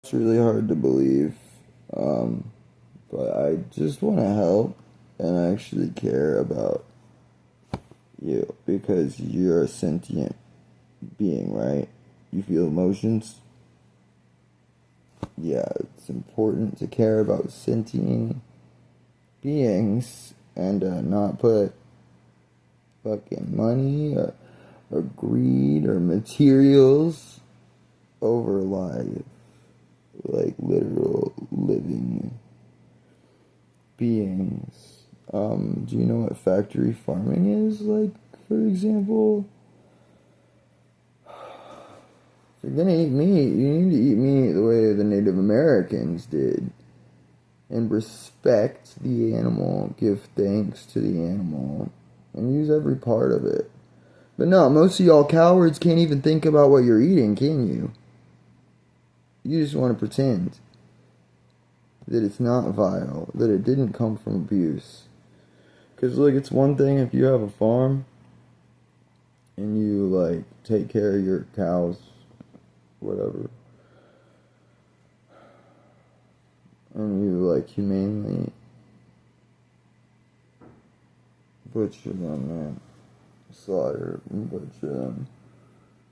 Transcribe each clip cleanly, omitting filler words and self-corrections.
It's really hard to believe, um, but I just want to help and actually care about you because you're a sentient being, right? You feel emotions. Yeah, it's important to care about sentient beings and not put fucking money or greed or materials over life, like literal living beings. Do you know what factory farming is? Like, for example, if you're gonna eat meat, you need to eat meat the way the Native Americans did. And respect the animal, give thanks to the animal, and use every part of it. But no, most of y'all cowards can't even think about what you're eating, can you? You just want to pretend that it's not vile, that it didn't come from abuse. Because, look, it's one thing if you have a farm and you like take care of your cows, whatever, and you like humanely butcher them, man, slaughter and butcher them.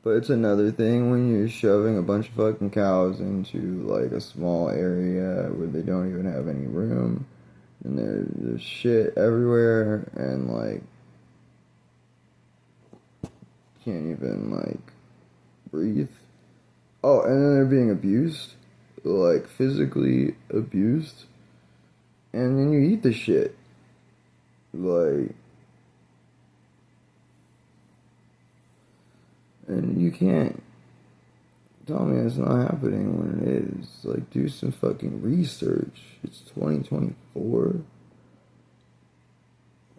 But it's another thing when you're shoving a bunch of fucking cows into like a small area where they don't even have any room, and there's shit everywhere, and like can't even like breathe. Oh, and then they're being abused, like physically abused, and then you eat the shit. Like, and you can't tell me it's not happening when it is. Like, do some fucking research. It's 2024,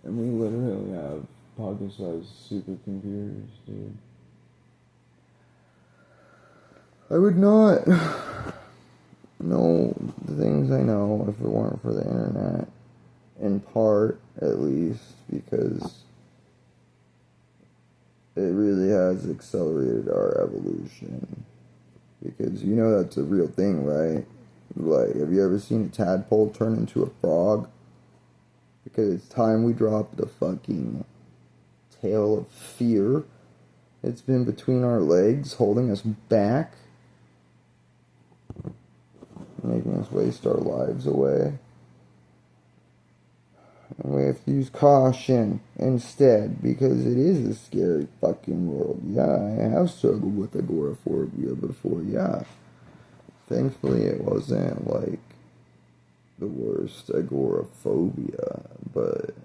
and we literally have pocket-sized supercomputers, dude. I would not know the things I know if it weren't for the internet. In part, at least, because it really has accelerated our evolution. Because you know that's a real thing, right? Like, have you ever seen a tadpole turn into a frog? Because it's time we drop the fucking tail of fear. It's been between our legs, holding us back, making us waste our lives away. And we have to use caution instead, because it is a scary fucking world. Yeah, I have struggled with agoraphobia before, yeah. Thankfully, it wasn't like the worst agoraphobia, but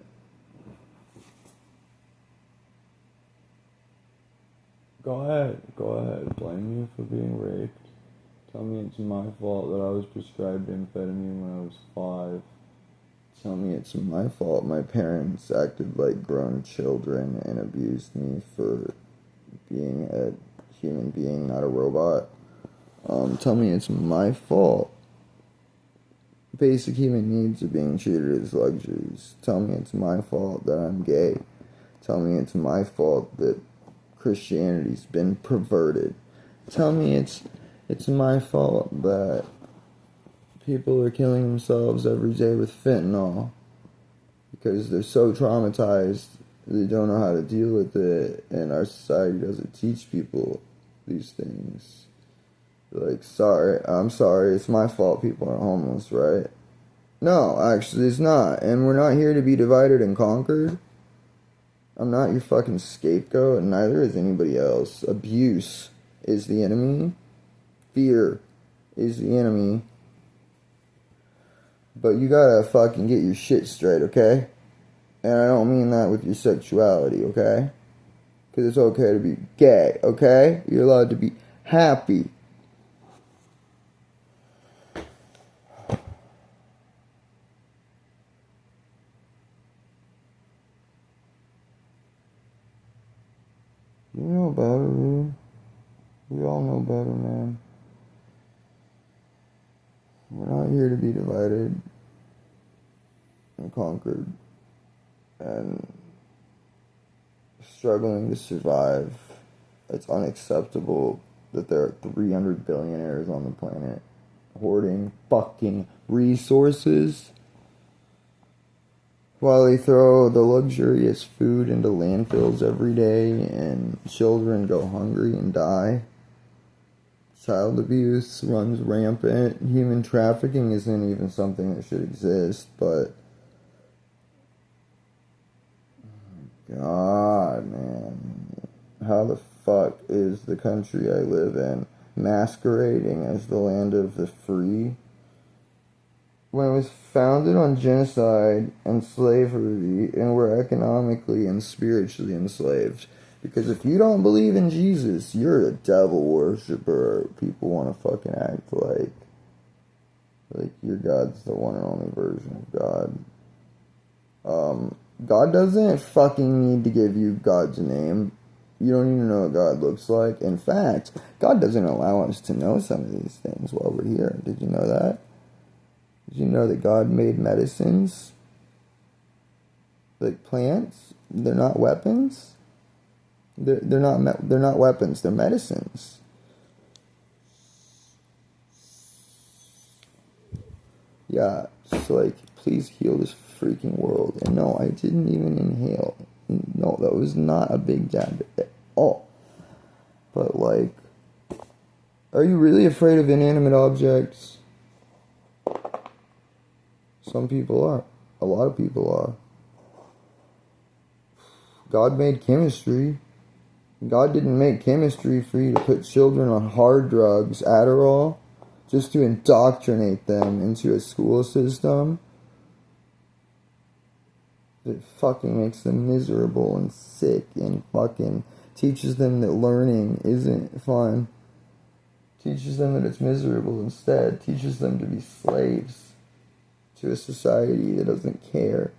go ahead, blame me for being raped. Tell me it's my fault that I was prescribed amphetamine when I was 5. Tell me it's my fault my parents acted like grown children and abused me for being a human being, not a robot. Tell me it's my fault basic human needs are being treated as luxuries. Tell me it's my fault that I'm gay. Tell me it's my fault that Christianity's been perverted. Tell me it's my fault that people are killing themselves every day with fentanyl because they're so traumatized they don't know how to deal with it, and our society doesn't teach people these things. Like, I'm sorry, it's my fault people are homeless, right? No, actually, it's not. And we're not here to be divided and conquered. I'm not your fucking scapegoat, and neither is anybody else. Abuse is the enemy. Fear is the enemy. But you gotta fucking get your shit straight, okay? And I don't mean that with your sexuality, okay? Because it's okay to be gay, okay? You're allowed to be happy. You know better, dude. We all know better, man. We're not here to be divided and conquered and struggling to survive. It's unacceptable that there are 300 billionaires on the planet hoarding fucking resources while they throw the luxurious food into landfills every day and children go hungry and die. Child abuse runs rampant. Human trafficking isn't even something that should exist, but God, man. How the fuck is the country I live in masquerading as the land of the free when it was founded on genocide and slavery, and we're economically and spiritually enslaved? Because if you don't believe in Jesus, you're a devil worshiper. People want to fucking act like your God's the one and only version of God. God doesn't fucking need to give you God's name. You don't even know what God looks like. In fact, God doesn't allow us to know some of these things while we're here. Did you know that? Did you know that God made medicines? Like plants? They're not weapons? They're not weapons, they're medicines. Yeah, just like, please heal this freaking world. And no, I didn't even inhale. No, that was not a big jab at all. But like, are you really afraid of inanimate objects? Some people are. A lot of people are. God made chemistry. God didn't make chemistry for you to put children on hard drugs, Adderall, just to indoctrinate them into a school system that fucking makes them miserable and sick and fucking teaches them that learning isn't fun. Teaches them that it's miserable instead. Teaches them to be slaves to a society that doesn't care.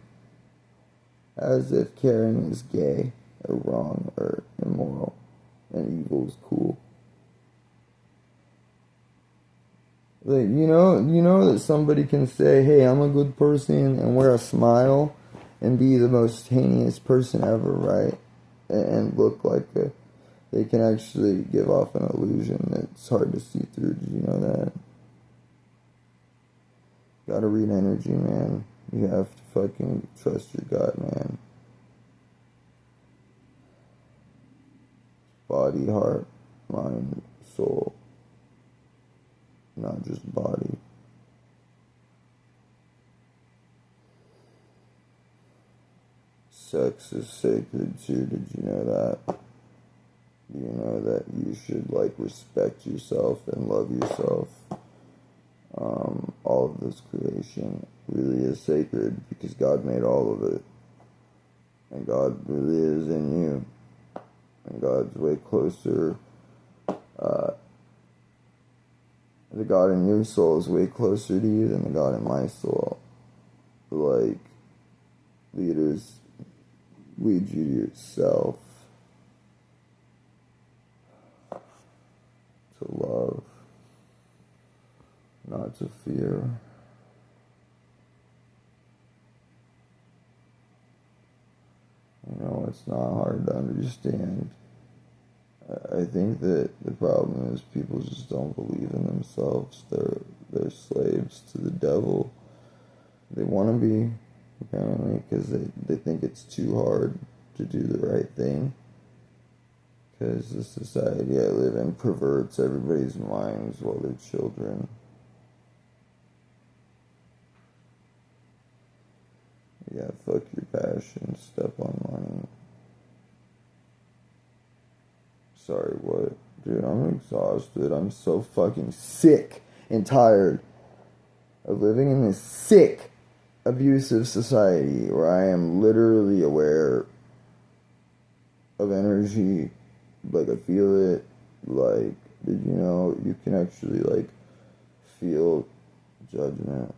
As if caring is gay or wrong or immoral and evil is cool. Like, you know that somebody can say, hey, I'm a good person, and wear a smile and be the most heinous person ever, right? And look like they can actually give off an illusion that's hard to see through. Did you know that? Gotta read energy, man. You have to fucking trust your gut, man. Body, heart, mind, soul. Not just body. Sex is sacred too, did you know that? Do you know that you should, like, respect yourself and love yourself? All of this creation really is sacred because God made all of it. And God really is in you. And God's way closer, the God in your soul is way closer to you than the God in my soul. Like, leaders lead you to yourself, to love, not to fear. You know, it's not hard to understand. I think that the problem is people just don't believe in themselves. They're slaves to the devil. They want to be, apparently, because they think it's too hard to do the right thing. Because the society I live in perverts everybody's minds while they're children. Yeah, fuck your passion, step on money. Sorry, what? Dude, I'm exhausted. I'm so fucking sick and tired of living in this sick, abusive society where I am literally aware of energy. Like, I feel it. Like, did you know you can actually, like, feel judgment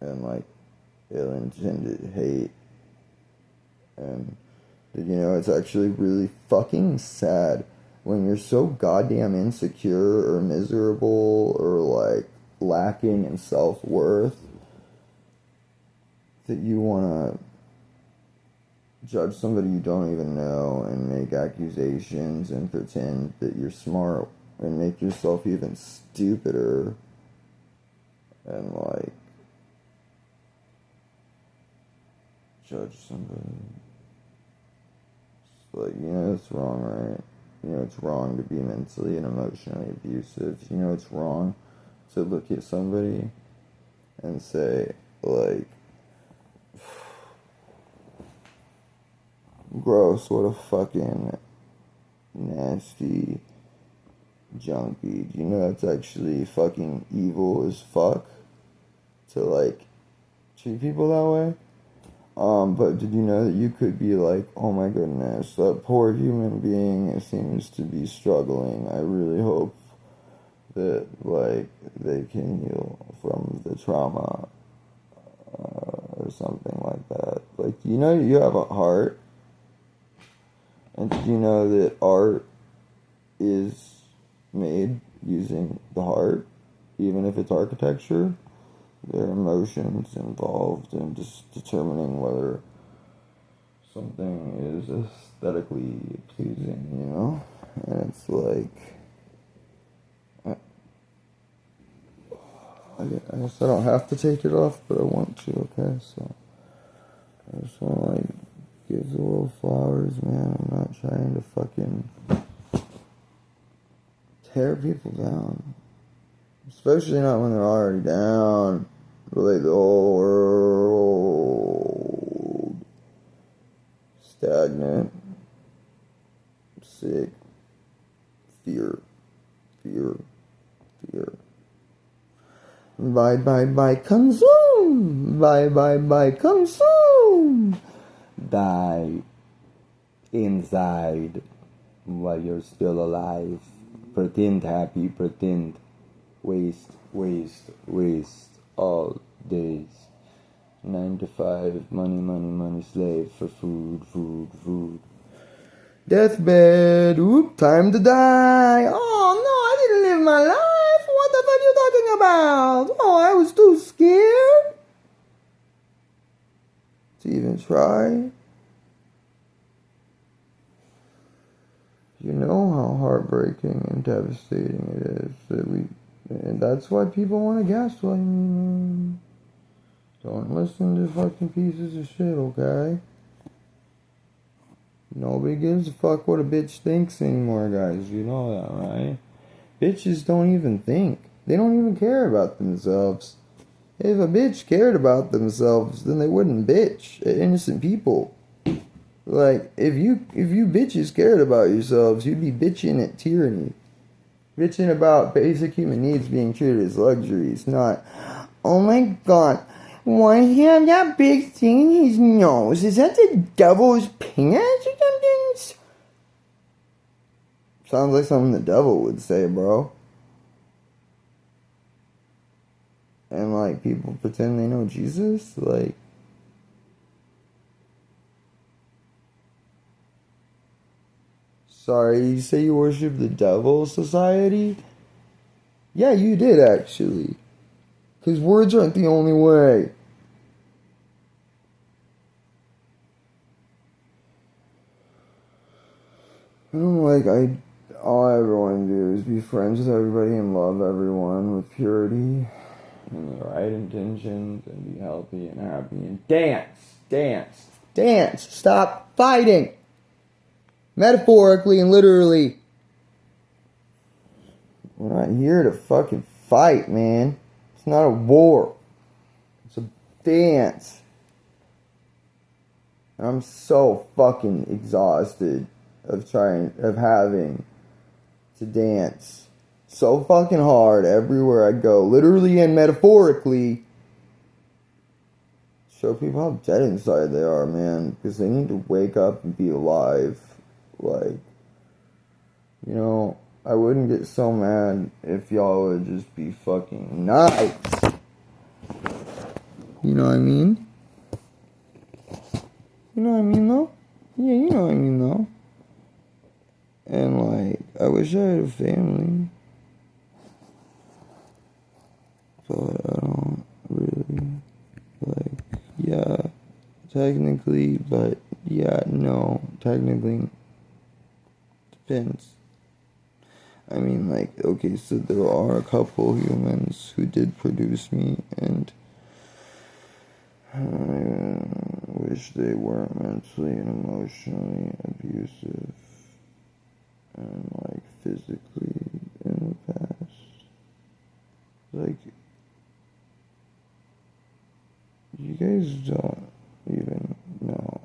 and, like, ill-intended hate? And did you know it's actually really fucking sad when you're so goddamn insecure or miserable or, like, lacking in self-worth that you want to judge somebody you don't even know and make accusations and pretend that you're smart and make yourself even stupider and like judge somebody. It's like, you know it's wrong, right? You know it's wrong to be mentally and emotionally abusive. You know it's wrong to look at somebody and say, like, gross, what a fucking nasty junkie. Do you know that's actually fucking evil as fuck to, like, treat people that way? But did you know that you could be like, oh my goodness, that poor human being seems to be struggling. I really hope that, like, they can heal from the trauma, or something like that. Like, you know you have a heart? And did you know that art is made using the heart? Even if it's architecture, there are emotions involved in just determining whether something is aesthetically pleasing, you know? And it's like, I guess I don't have to take it off, but I want to, okay? So, I just want to, like, give the world flowers, man. I'm not trying to fucking tear people down. Especially not when they're already down. Like the whole world. Stagnant. Sick. Fear. Bye, consume. Bye, consume. Die inside while you're still alive. Pretend happy, pretend. Waste all days. 9 to 5, money, slave for food. Deathbed, oop, time to die. Oh no, I didn't live my life. What the fuck are you talking about? Oh, I was too scared to even try. You know how heartbreaking and devastating it is and that's why people want to gaslight me. Don't listen to fucking pieces of shit, okay? Nobody gives a fuck what a bitch thinks anymore, guys. You know that, right? Bitches don't even think. They don't even care about themselves. If a bitch cared about themselves, then they wouldn't bitch at innocent people. Like, if you bitches cared about yourselves, you'd be bitching at tyranny. Bitching about basic human needs being treated as luxuries, not, oh my god, why does he have that big thing in his nose? Is that the devil's penis or something? Sounds like something the devil would say, bro. And, like, people pretend they know Jesus? Like, sorry, you say you worship the devil, society? Yeah, you did, actually. Because words aren't the only way. All I ever want to do is be friends with everybody and love everyone with purity and the right intentions and be healthy and happy and dance. Stop fighting. Metaphorically and literally. We're not here to fucking fight, man. It's not a war. It's a dance. I'm so fucking exhausted of having to dance so fucking hard everywhere I go, literally and metaphorically. Show people how dead inside they are, man, because they need to wake up and be alive. Like, you know, I wouldn't get so mad if y'all would just be fucking nice. You know what I mean? You know what I mean, though? Yeah, you know what I mean, though. And, like, I wish I had a family. But I don't really. Like, yeah, technically, but yeah, no, technically. Depends. I mean, like, okay, so there are a couple humans who did produce me, and I wish they weren't mentally and emotionally abusive and, like, physically in the past. Like, you guys don't even know.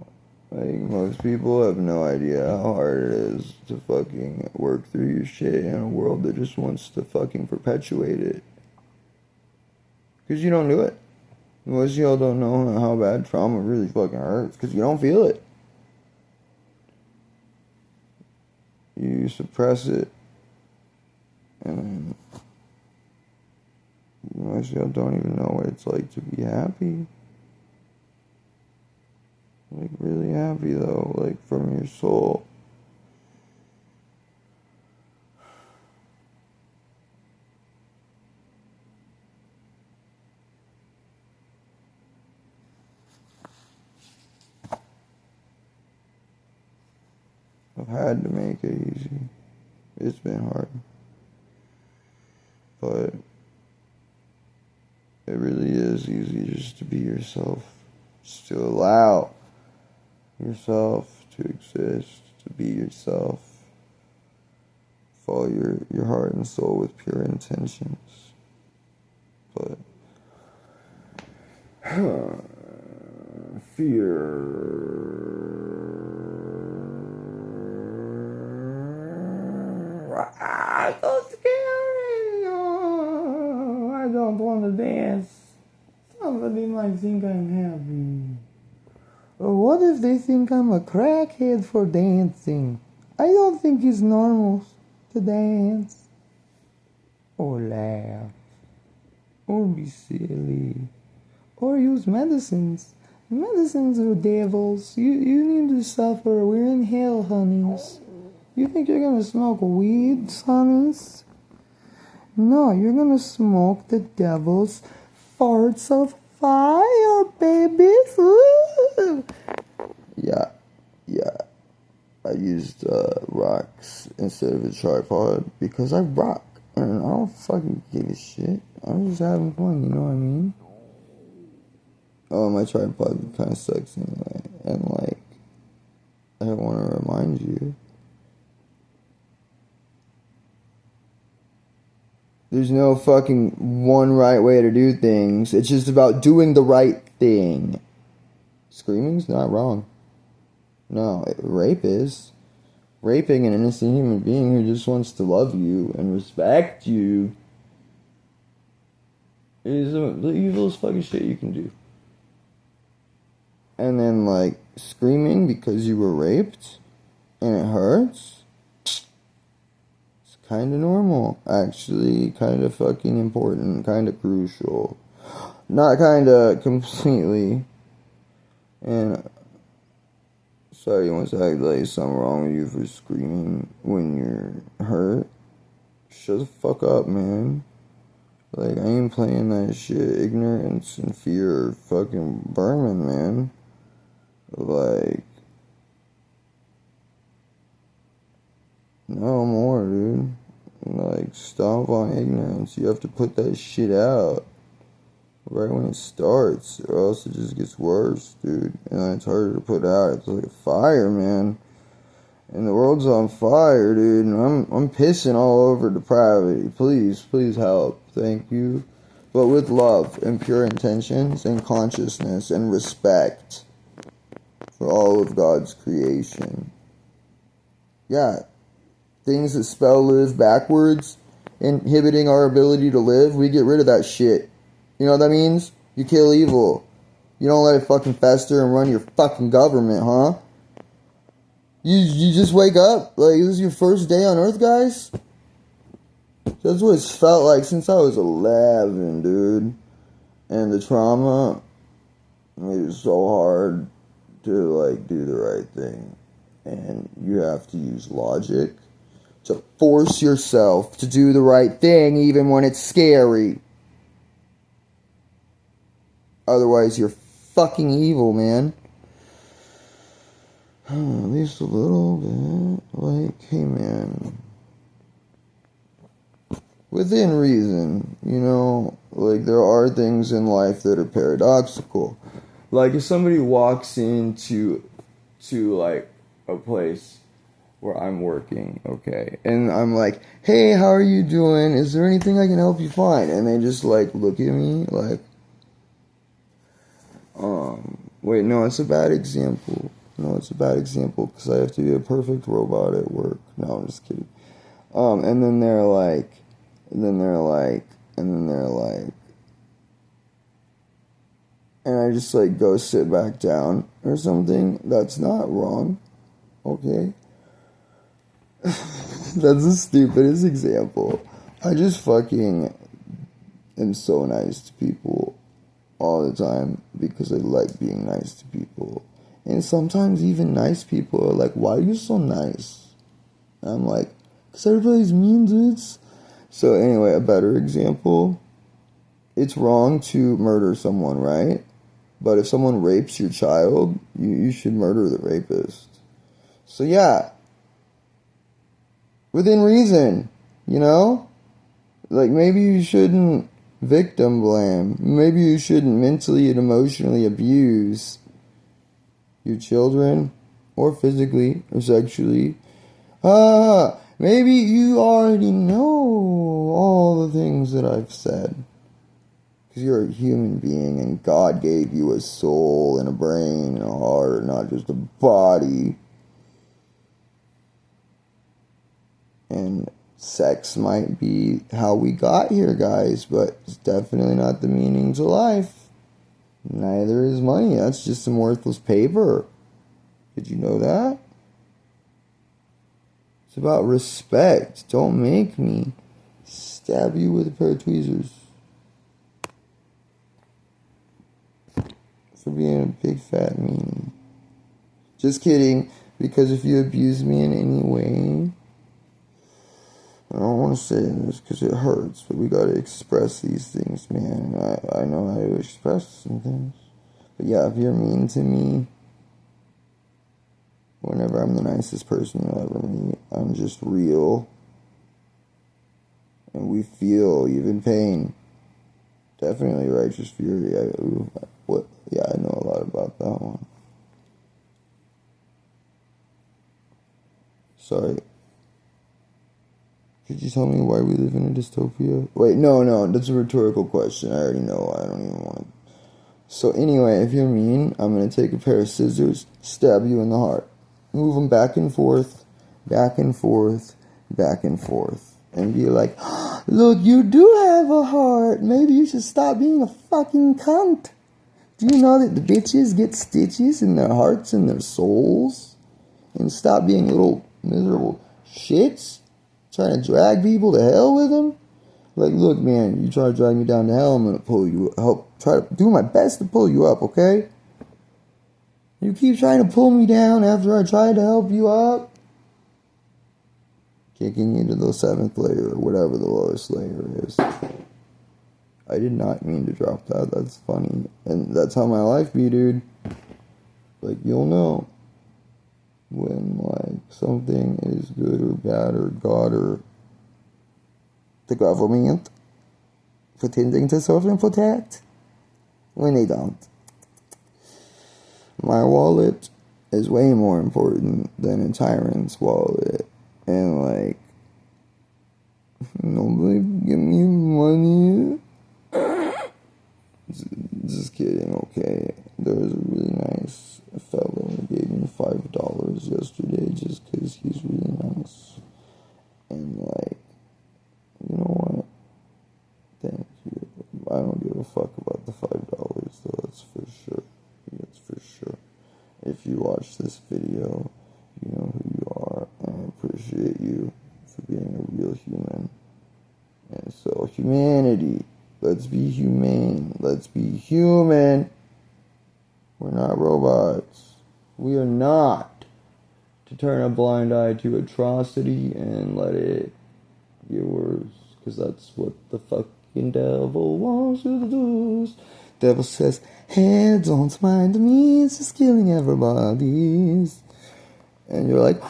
Like, most people have no idea how hard it is to fucking work through your shit in a world that just wants to fucking perpetuate it. Because you don't do it. Most of y'all don't know how bad trauma really fucking hurts, because you don't feel it. You suppress it. And most of y'all don't even know what it's like to be happy. Like, really happy, though, like, from your soul. I've had to make it easy. It's been hard. But it really is easy just to be yourself. Just to allow yourself to exist, to be yourself. Follow your heart and soul with pure intentions. But fear. So scary. Oh, I don't want to dance. Somebody might think I'm happy. What if they think I'm a crackhead for dancing? I don't think it's normal to dance. Or laugh. Or be silly. Or use medicines. Medicines are devils. You need to suffer. We're in hell, honeys. You think you're gonna smoke weed, honeys? No, you're gonna smoke the devil's farts of fire, babies. Woo! Yeah. I used rocks instead of a tripod because I rock. And I don't fucking give a shit. I'm just having fun, you know what I mean? Oh, my tripod kind of sucks anyway. And, like, I want to remind you, there's no fucking one right way to do things. It's just about doing the right thing. Screaming's not wrong. No, rape is. Raping an innocent human being who just wants to love you and respect you is the evilest fucking shit you can do. And then, like, screaming because you were raped and it hurts, it's kind of normal, actually. Kind of fucking important, kind of crucial. Not kind of completely. And sorry, once I like something wrong with you for screaming when you're hurt. Shut the fuck up, man. Like, I ain't playing that shit. Ignorance and fear are fucking burning, man. Like, no more, dude. Like, stop on ignorance. You have to put that shit out right when it starts, or else it just gets worse, dude. And it's harder to put out. It's like a fire, man. And the world's on fire, dude. And I'm pissing all over depravity. Please help. Thank you. But with love and pure intentions and consciousness and respect for all of God's creation. Yeah. Things that spell live backwards, inhibiting our ability to live, we get rid of that shit. You know what that means? You kill evil. You don't let it fucking fester and run your fucking government, huh? You just wake up, like, this is your first day on Earth, guys? That's what it's felt like since I was 11, dude. And the trauma made it so hard to, like, do the right thing. And you have to use logic to force yourself to do the right thing even when it's scary. Otherwise, you're fucking evil, man. At least a little bit. Like, hey, man. within reason, you know, like there are things in life that are paradoxical. Like if somebody walks into like a place where I'm working, okay, and I'm like, hey, how are you doing? Is there anything I can help you find? And they just like look at me like, wait, no, it's a bad example. No, it's a bad example because I have to be a perfect robot at work. No, I'm just kidding. And then they're like, and then they're like, and I just like go sit back down or something. That's not wrong, okay? That's the stupidest example. I just fucking am so nice to people all the time because I like being nice to people. And sometimes even nice people are like, why are you so nice? And I'm like, because everybody's mean dudes. So anyway, a better example. It's wrong to murder someone, right? But if someone rapes your child, you should murder the rapist. So yeah. Within reason, you know? Like maybe you shouldn't victim blame. Maybe you shouldn't mentally and emotionally abuse your children, or physically, or sexually. Maybe you already know all the things that I've said. Because you're a human being and God gave you a soul and a brain and a heart, not just a body. And sex might be how we got here, guys, but it's definitely not the meaning to life. Neither is money. That's just some worthless paper. Did you know that? It's about respect. Don't make me stab you with a pair of tweezers for being a big fat meanie. Just kidding, because if you abuse me in any way, I don't want to say this because it hurts, but we got to express these things, man. I know how to express some things. But yeah, if you're mean to me, whenever I'm the nicest person you'll ever meet, I'm just real. And we feel even pain. Definitely righteous fury. Yeah, I know a lot about that one. Sorry. Could you tell me why we live in a dystopia? Wait, no, that's a rhetorical question. I already know. I don't even want to. So anyway, if you're mean, I'm going to take a pair of scissors, stab you in the heart. Move them back and forth, back and forth, back and forth. And be like, look, you do have a heart. Maybe you should stop being a fucking cunt. Do you know that the bitches get stitches in their hearts and their souls? And stop being little miserable shits? Trying to drag people to hell with them? Like, look, man, you try to drag me down to hell, I'm gonna pull you up. Try to do my best to pull you up, okay? You keep trying to pull me down after I tried to help you up. Kicking you to the 7th layer, or whatever the lowest layer is. I did not mean to drop that, that's funny. And that's how my life be, dude. Like, you'll know when, like, something is good or bad or God or the government pretending to serve and protect when they don't. My wallet is way more important than a tyrant's wallet. And, like, nobody give me money. Just kidding, okay? There was a really nice fellow who gave me $5 yesterday just because he's really nice. And, like, you know what? Thank you. I don't give a fuck about the $5, though, that's for sure. That's for sure. If you watch this video, you know who you are, and I appreciate you for being a real human. And so, humanity. Let's be humane. Let's be human. We're not robots. We are not to turn a blind eye to atrocity and let it get worse. Because that's what the fucking devil wants you to do. Devil says, hey, don't mind me, it's just killing everybody. And you're like,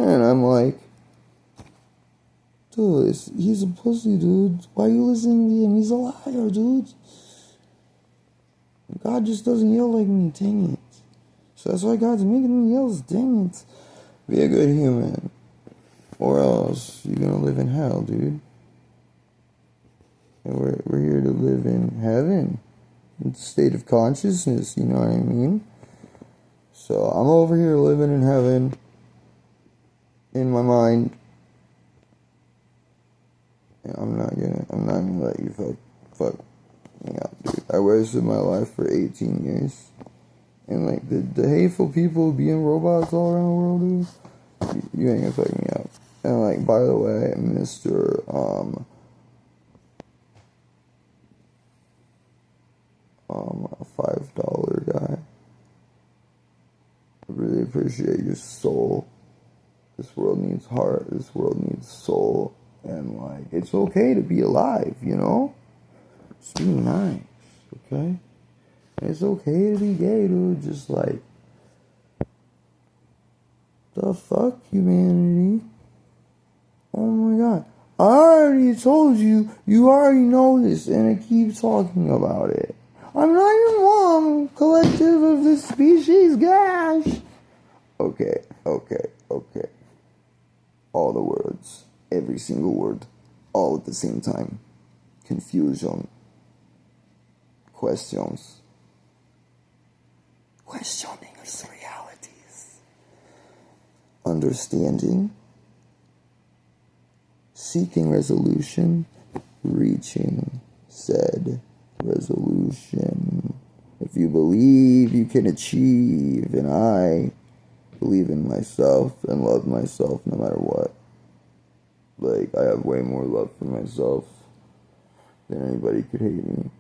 And I'm like, dude, he's a pussy, dude. Why are you listening to him? He's a liar, dude. God just doesn't yell like me, dang it. So that's why God's making me yell, dang it. Be a good human. Or else you're gonna live in hell, dude. And we're here to live in heaven. In state of consciousness, you know what I mean? So I'm over here living in heaven. In my mind. And I'm not gonna let you fuck me up, dude. I wasted my life for 18 years. And like the hateful people being robots all around the world, dude, you ain't gonna fuck me up. And like, by the way, Mr. $5 guy, I really appreciate your soul. This world needs heart. This world needs soul. And like, it's okay to be alive, you know? Just be nice, okay? It's okay to be gay, dude. Just like, the fuck, humanity? Oh my god. I already told you, you already know this, and I keep talking about it. I'm not your mom, collective of the species, gosh. Okay. All the words, every single word, all at the same time. Confusion. Questions. Questioning its realities. Understanding. Seeking resolution. Reaching said resolution. If you believe, you can achieve, and I believe in myself and love myself no matter what. Like, I have way more love for myself than anybody could hate me.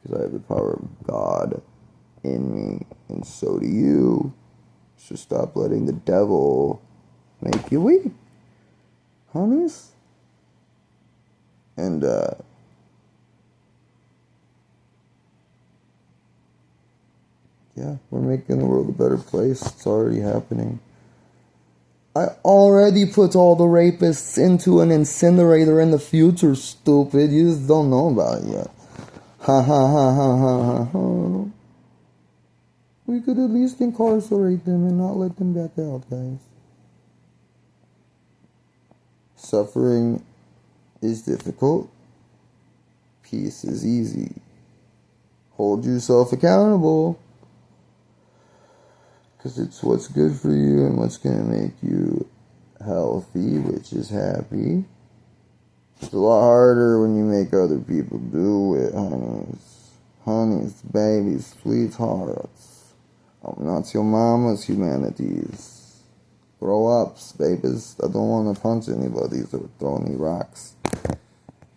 Because I have the power of God in me, and so do you. So stop letting the devil make you weak, homies. And, yeah, we're making the world a better place. It's already happening. I already put all the rapists into an incinerator in the future, stupid. You just don't know about it yet. Ha ha ha ha ha ha ha. We could at least incarcerate them and not let them back out, guys. Suffering is difficult. Peace is easy. Hold yourself accountable. Because it's what's good for you and what's going to make you healthy, which is happy. It's a lot harder when you make other people do it, honeys. Honeys, babies, sweethearts. I'm not your mama's humanities. Grow ups, babies. I don't want to punch anybody or throw any rocks.